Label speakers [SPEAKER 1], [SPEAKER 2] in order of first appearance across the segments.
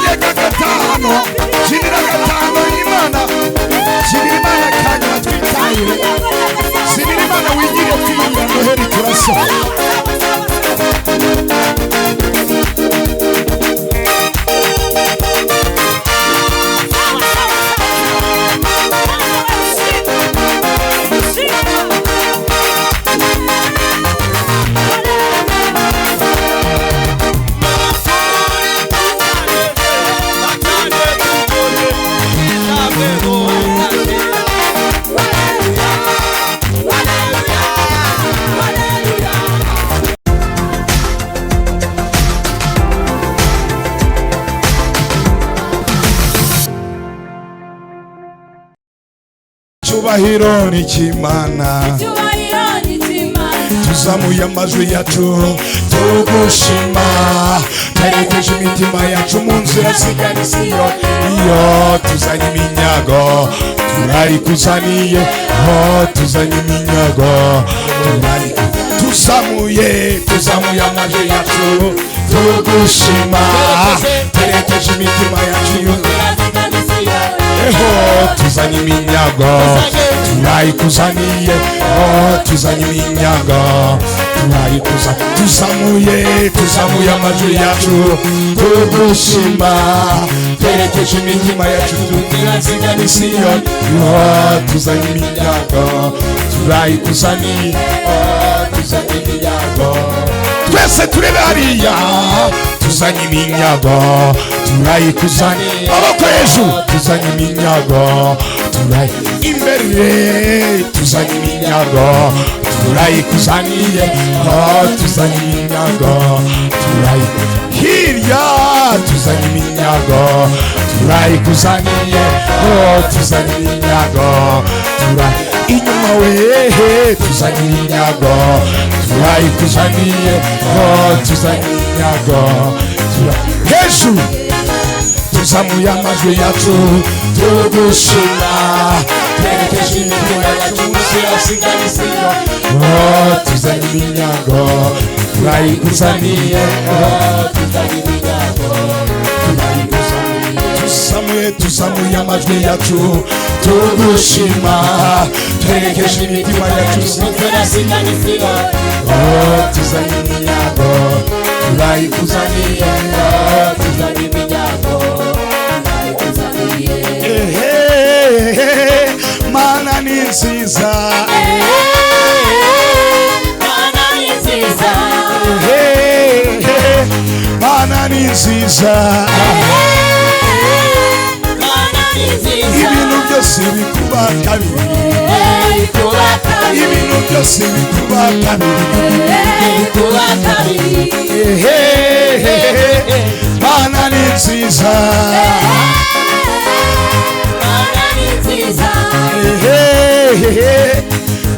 [SPEAKER 1] nyeganyega gatanu kinira gatanu Imana kinira Imana kanya twitayire kinira Imana wigire kwiyumva Noheli turasa Cyubahiro ni Imana tuzamuye amajwi yacu tugushima twerekeje imitima yacu mu nzira zigana Siyoni iyo tuzanye iminyago turayikuzaniye tuzanye iminyago tuzamuye amajwi yacu tugushima twerekeje imitima yacu tuzanye iminyago turayikuzaniye tuzanye iminyago tuzamuye amajwi yacu tugushima twerekeje imitima yacu tuzira zigana Siyoni tuzanye iminyago turayikuzaniye tuzanye iminyago twese turebe hariya tuzanye iminyago turayikuzaniye amaboko hejuru tuzanye iminyago imbere tuzanye iminyago turayikuzaniye tuzanye iminyago hirya tuzanye iminyago turayikuzaniye tuzanye iminyago inyuma we tuzanye iminyago turayikuzaniye tuzanye iminyago hejuru tuzamuye amajwi yacu tugushima twerekeje imitima yacu mu nzira zigana Siyoni tuzanye iminyago turayikuzaniye tuzanye iminyago tuzamuye amajwi yacu tugushima twerekeje imitima yacu mu nzira zigana Siyoni tuzanye iminyago turayikuzaniye tuzanye iminyago Mana ni nziza Mana ni nziza Mana ni nziza ibintu byose bikuba kabiri ibintu byose bikuba kabiri Mana ni nziza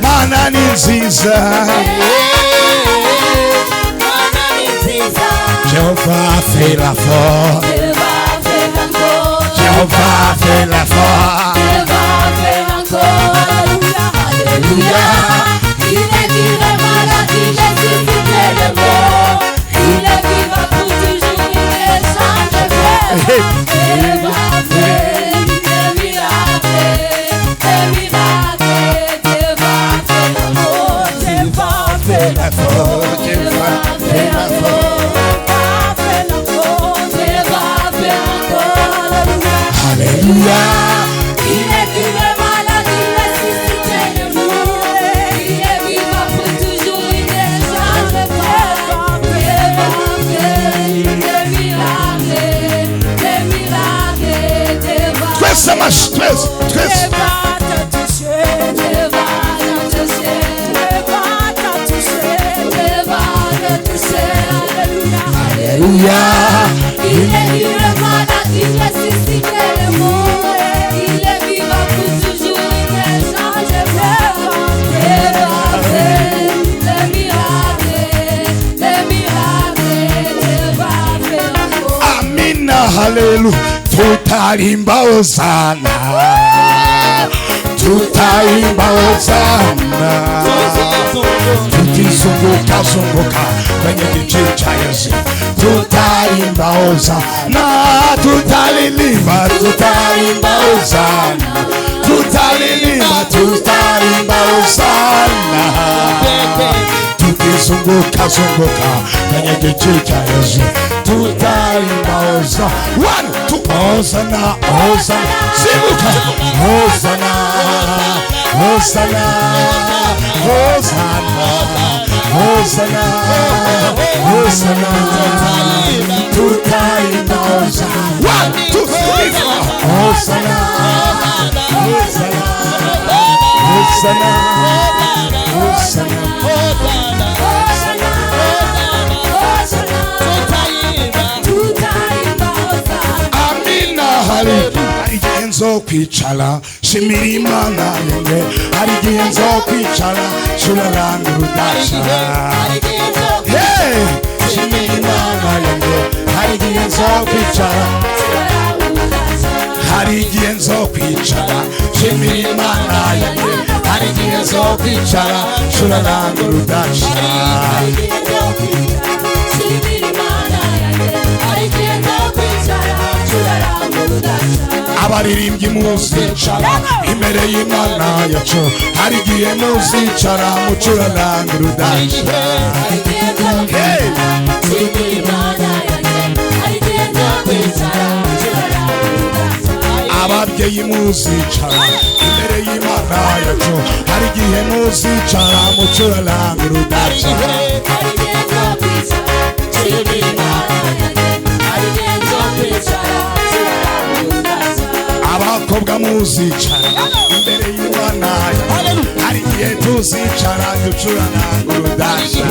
[SPEAKER 1] Mana ni nziza Jehovah fait la force Jehovah fait la force Alléluia il est vivant il est suscité le mort il est vivant pour toujours il est sans défaut il va faire des miracles la force Alléluia il est vivant malade il est suscité le mort il est vivant pour toujours il est sans défaut il va faire des miracles Twese Alléluia il est vivant malade il est suscité le mort il est vivant pour toujours il est sans défaut il va faire des miracles Amina Hallelujah tutarimba Hosana tutaimba Hosana tukizunguka kwenye kijiji cha Yesu
[SPEAKER 2] tutaimba hosana, tutalilimba hosana, tutalilimba hosana, tukizunguka kwenye kiti cha Yesu, tutaimba hosana. 1, 2, hosana, hosana, simuka, hosana, hosana, hosana, hosana, hosana, tutaimba hosana. 1, 2, 3, 4, hosana, hosana, hosana, hosana. Hari nzo kwicara shimira Imana yanjye, hari igihe nzo kwicara shuraranga urudasha. Hey, shimira Imana yanjye, hari igihe nzo kwicara, hari igihe nzo kwicara shimira Imana yanjye, hari igihe nzo kwicara shuraranga urudasha. Abaririmbyi muzicara imbere y'Imana yacu, hari igihe muzicara mucuraranga urudasha. Ababyeyi muzicara imbere y'Imana yacu, hari igihe muzicara mucuraranga urudasha. Abakobwa muzicara imbere y'Imana yacu, hari igihe tuzicara ducuraranga urudasha.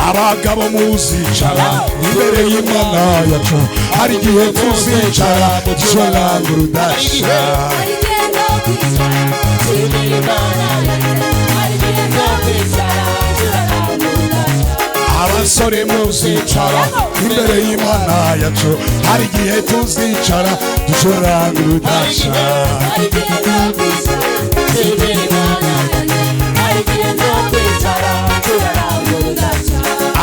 [SPEAKER 2] Abagabo muzicara imbere y'Imana yacu, hari igihe tuzicara ducuraranga urudasha. Abasore muzicara imbere y'Imana yacu, hari igihe tuzicara ducuraranga urudasha.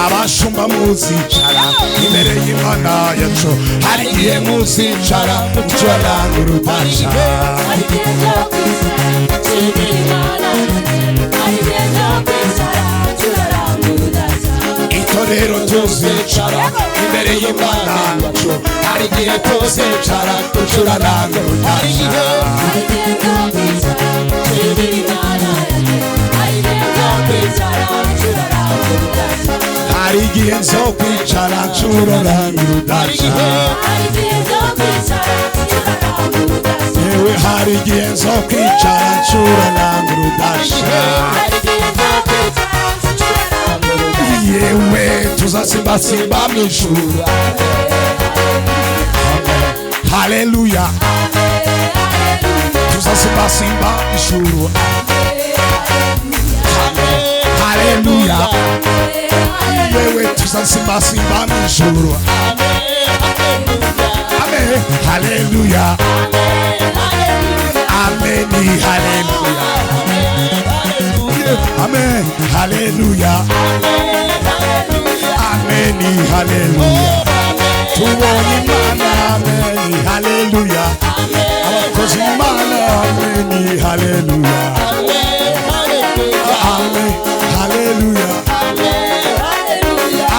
[SPEAKER 2] Abashumba muzicara imbere y'Imana yacu, hari igihe muzicara ducuraranga urudasha. Itorero tuzicara imbere y'Imana yacu, hari igihe tuzicara ducuraranga urudasha. Hari igihe nzo kwicara ncuraranga urudasha. Yewe hari igihe nzo kwicara ncuraranga urudasha. Yewe tuzasimbasimba mw'ijuru. Haleluya. Tuzasimbasimba mw'ijuru. Haleluya. Yewe tuzasimbasimba mw'ijuru. Amen. Haleluya. Amen. Haleluya. Amen. Haleluya. Amen. Haleluya. Tubonye Imana. Amen. Haleluya. Abakozi Imana. Amen. Haleluya. Amen. Haleluya.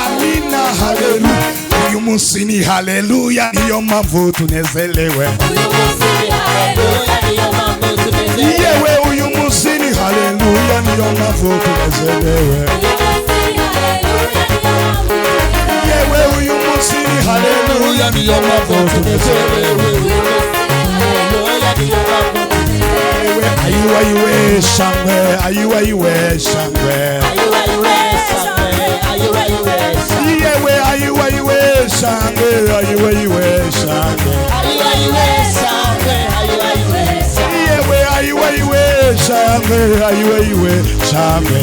[SPEAKER 2] Amina. Haleluya. Uyu munsi ni haleluya, niyo mpamvu tunezelewe. Yewe uyu munsi ni haleluya, niyo mpamvu tunezelewe. Yewe uyu munsi ni haleluya, niyo mpamvu tunezelewe. Yewe ayiwa iwe shangwe, ayiwa iwe shangwe. Yewe ayiwa iwe shangwe, ayiwa iwe shangwe. Yewe ayiwa iwe shangwe, ayiwa iwe shangwe.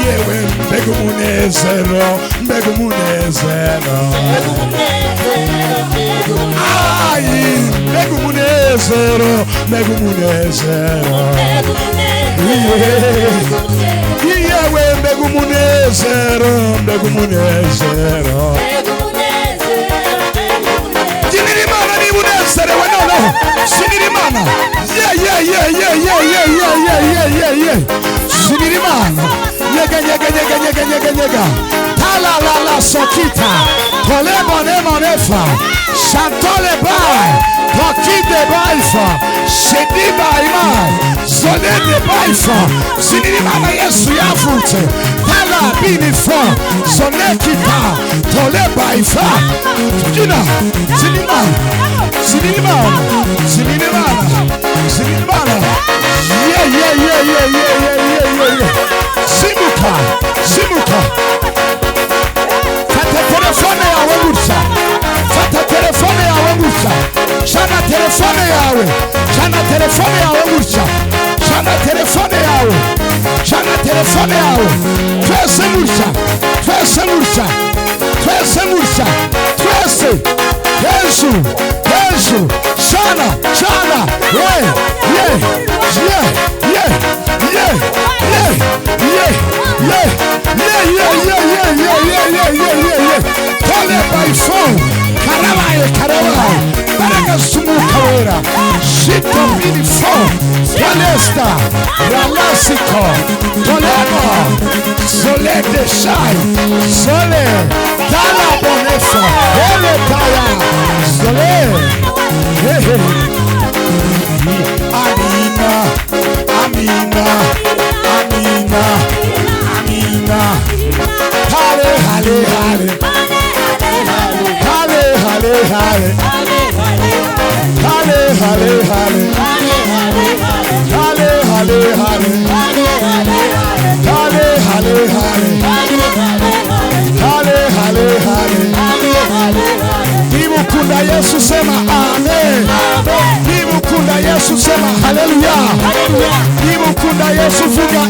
[SPEAKER 2] yewe mbega umunezero mbega umunezero ayi mbega umunezero mbega umunezero yewe mbega umunezero mbega umunezero ginira imana niba unezerewe noneho sinira imana sinira imana nyega talalala sokita tolemonemonefa chantole bai tokide baifa shediba imai zolede baifa sinira imana yesu yavutse tala binifo zonekita tole baifa jina sinira imana simuka fata telefone yawe gutya shana telefone yawe gutya shana telefone yawe twese gutya hejuru shana tole by phone karabaye baraga sumukawera shito mini phone Galesta Ralasiko Tolemo Solete Shai Sole Tala Bonefa Hele Taya Sole Amina Hale Nimukunda Yesu sema amen. Nimukunda Yesu sema haleluya. Nimukunda Yesu funga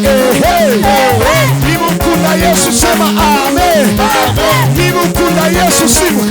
[SPEAKER 2] Nimukunda Yesu sema amen. Nimukunda Yesu simu.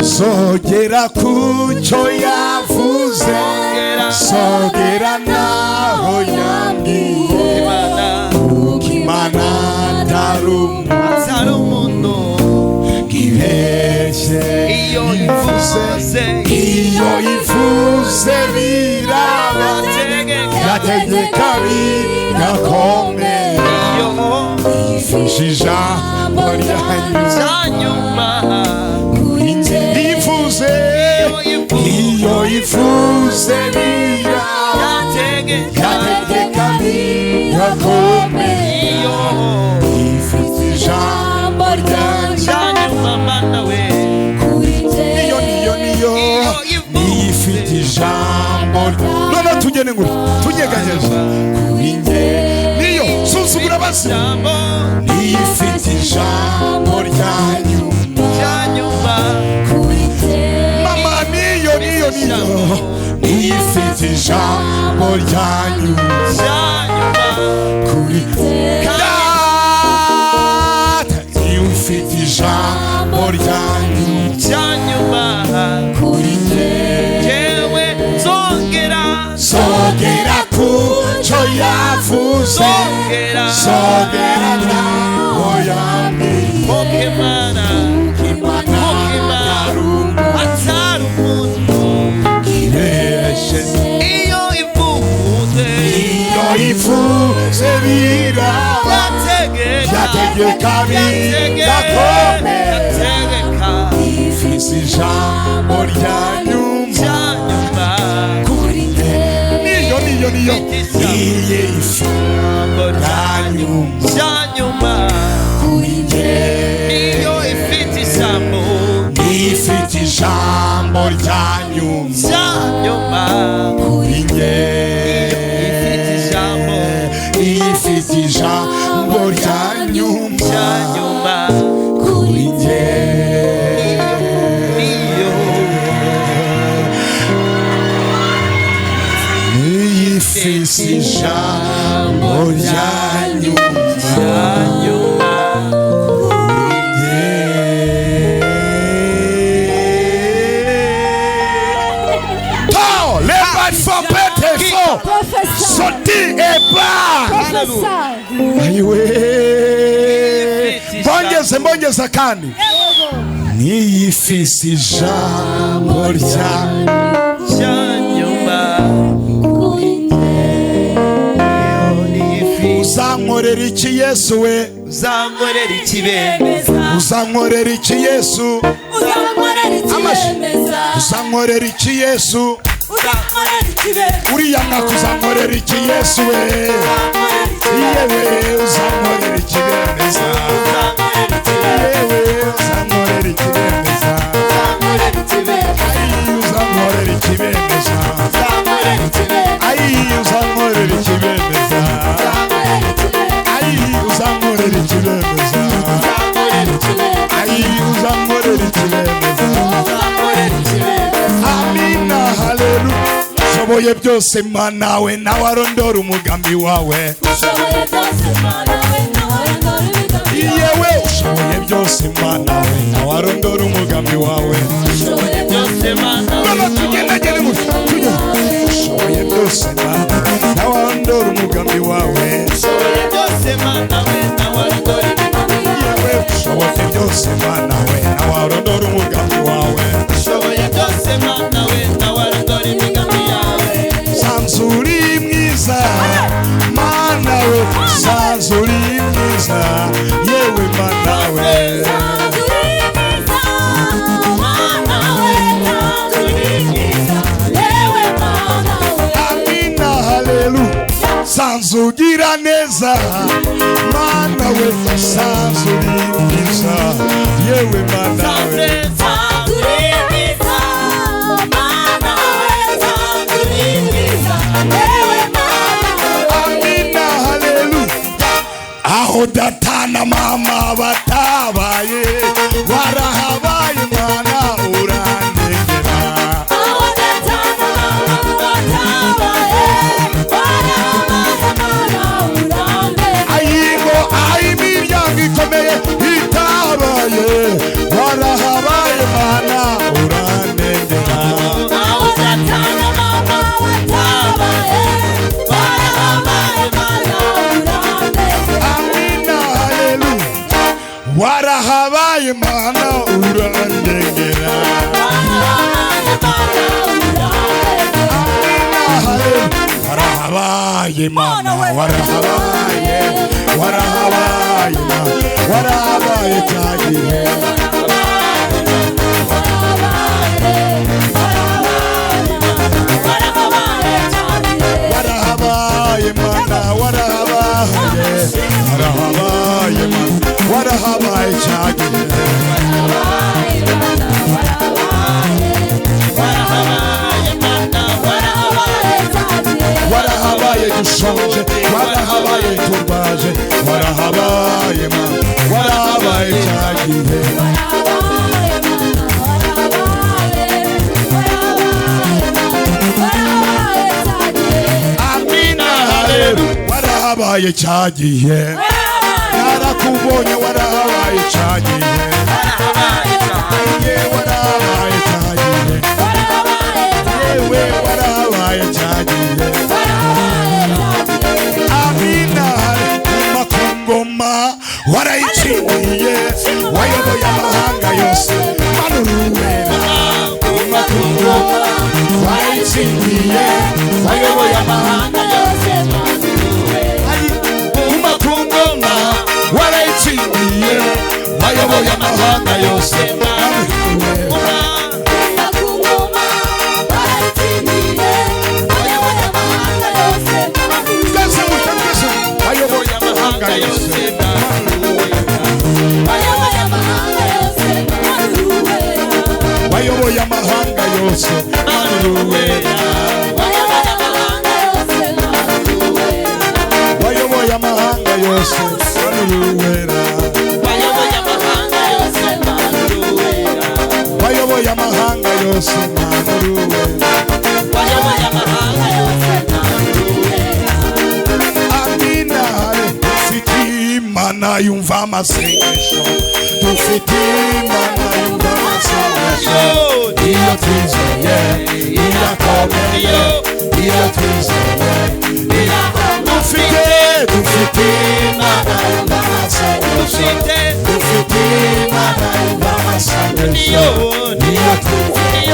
[SPEAKER 2] Sogera kucho yavuze sogera naho yambwiye ukimana tarumuntu kibeshe iyo ivuze biraba yategeka bigakomeye ifashe ijambo ryanyuma iyo ifuze bira yategeka bigakomeye neza kuri njye niyo suzugura abazima niyo ifite ijambo rya nyuma mama niyo niyo ifite ijambo rya nyuma kuri data niyo ifite ijambo rya nyuma kuri njyewe sogera ku cyo yavuze sogera naho yambwiye
[SPEAKER 1] Pokemana atari umuntu
[SPEAKER 2] ibeshe
[SPEAKER 1] iyo ivuze
[SPEAKER 2] biraba yategeka bigakomera ifise ijambo rya nyuma kuri njye niyo iye ijambo rya nyuma kuri njye
[SPEAKER 1] iyo ifite ijambo
[SPEAKER 2] rya nyuma kuri njye ifite ijambo rya nyuma kuri njye ifite ijambo rya nyuma Sorti et bas. Mbongeza kandi niyifise ijambo rya
[SPEAKER 1] nyuma
[SPEAKER 2] uzankorera iki Yesu we
[SPEAKER 1] uzankorera ikibemeza
[SPEAKER 2] uzankorera iki Yesu uzankorera iki Yesu uriya mwaka uzankorera iki Yesu we yewe uzankorera ikibemeza yewe uzankorera ikibemeza uzankorera ikibemeza uzankorera ikibemeza uzankorera ikibemeza uzankorera ikibemeza amina haleluya ushoboye byose mana we nawe arondora umugambi wawe yewe ushoboye byose mana we nawe arondora umugambi wawe nono tugendagende ushoboye byose mana nawe arondora umugambi wawe yewe ushoboye byose mana we nawe arondora umugambi wawe sanzuri mwiza mana we sanzuri mwiza yewe mana we amina haleluya sanzugira neza mana we sanzuri mwiza yewe mana we amina haleluya aho data na mama batabaye warahabaye mana urandengera ayingo imiryango ikomeye itabaye warahabaye mana urandengera amina haleluya warahabaye mana urandengera warahabaye mana warahabaye cyagihe warahabaye mana warahabaye cyagihe warahabaye dushonje warahabaye turwaje warahabaye mana warahabaye cyagihe amina haleluya warahabaye cyagihe narakubonye warahabaye cyagihe warahabaye cyagihe yewe warahabaye cyagihe amina haleluya ku ngoma warayiciniye wayoboye amahanga yose manuruwera ku ngoma warayiciniye wayoboye amahanga yose manuruwera ku ngoma warayiciniye wayoboye amahanga yose manuruwera wayoboye amahanga yose manuruwera wayoboye amahanga yose manuruwera wayoboye amahanga yose manuruwera amina dufite imana yumva amasengesho dufite imana yumva amasengesho iyo twizeye irakomeye iyo twizeye dufite imana yumva amasengesho dufite imana yumva amasengesho iyo twizeye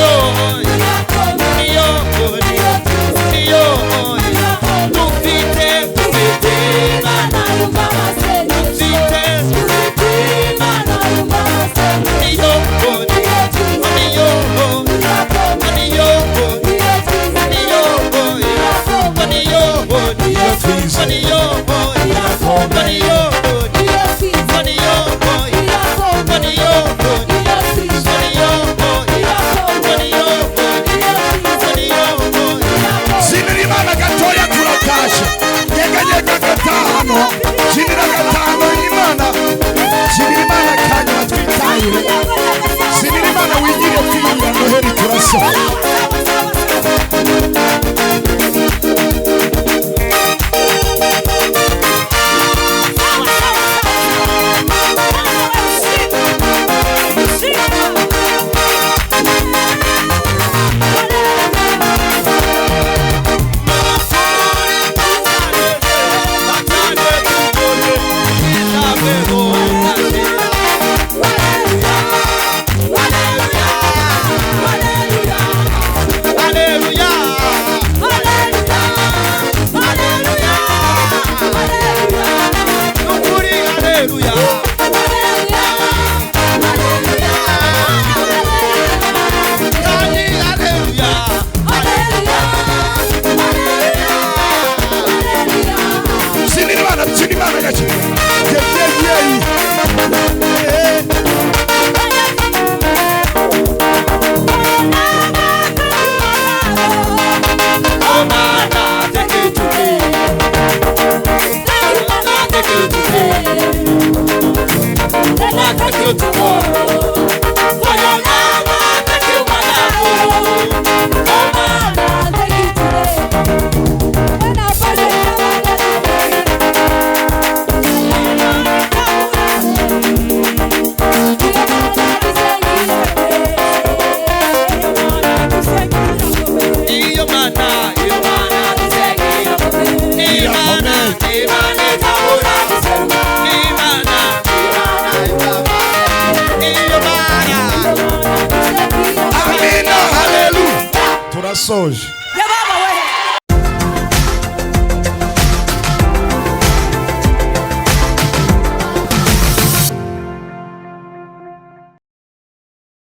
[SPEAKER 2] Soja.